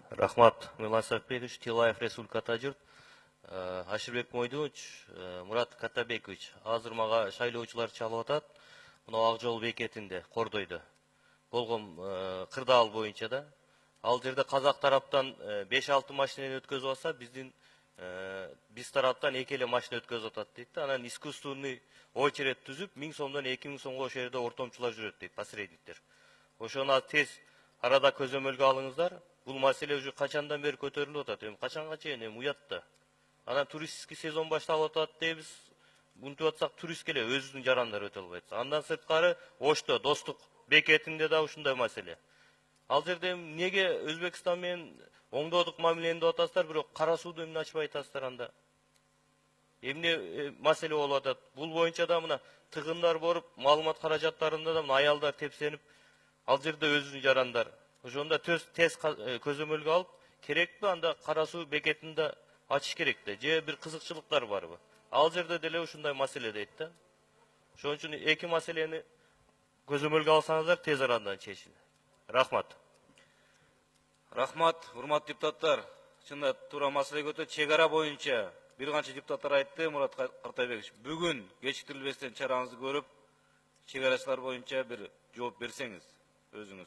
Рахмат, Милан Сакбекович, Тилаев Республика Тажырт, Аширбек Мойдович, Мурат Катабекович. Азыр мага шайлоочулар чалып атат. Мына Ак жол бекетинде, Кордойдо. Болгон кырдаал боюнча да. Ал жерде казак тараптан 5-6 машинени өткөзүп атса, биз тараптан 2 эле машина өткөзүп атат дейт да. Анан искусственный очередь түзүп, 1000 сомдон 2000 сомго ошол жерде ортомчулар жүрөт дейт, посредниктер. Ошону тез арада көзөмөлгө алыңыздар. Бул маселе уже качандан бери көтөрүлүп атат. Качанга чейин уят да. Анан туристский сезон башталып атат дейбиз. Мынтип атсак турист эле өзүнүн жарандары өтө албайт. Андан сырткары Ошто Достук бекетинде да ушундай маселе. Ал жерде неге Өзбекстан менен оңдодук мамилени деп атасыздар, бирок Кара сууду эмне ачпай атасыздар анда? Эмне маселе болуп атат? Бул боюнча да мына тыгындар боруп, маалымат каражаттарында да аялдар тепсенип, ал жерде өзүнүн жарандар. Ошондо тез көзөмөлгө алып, керекпи анда Кара суу бекетинде ачыш керек да, же бир кызыкчылыктар барбы? Ал жерде деле ушундай маселе дейт да. Ошон үчүн эки маселени көзөмөлгө алсаңыздар тез арадан чечилет. Рахмат. Рахмат, урматтуу депутаттар. Чында туура маселе көтөрүп, чек ара боюнча бир канча депутаттар айтты, Мурат Картайбекович. Бүгүн кечиктирилбестен чараңызды көрүп, чек арачылар боюнча бир жооп берсеңиз өзүңүз.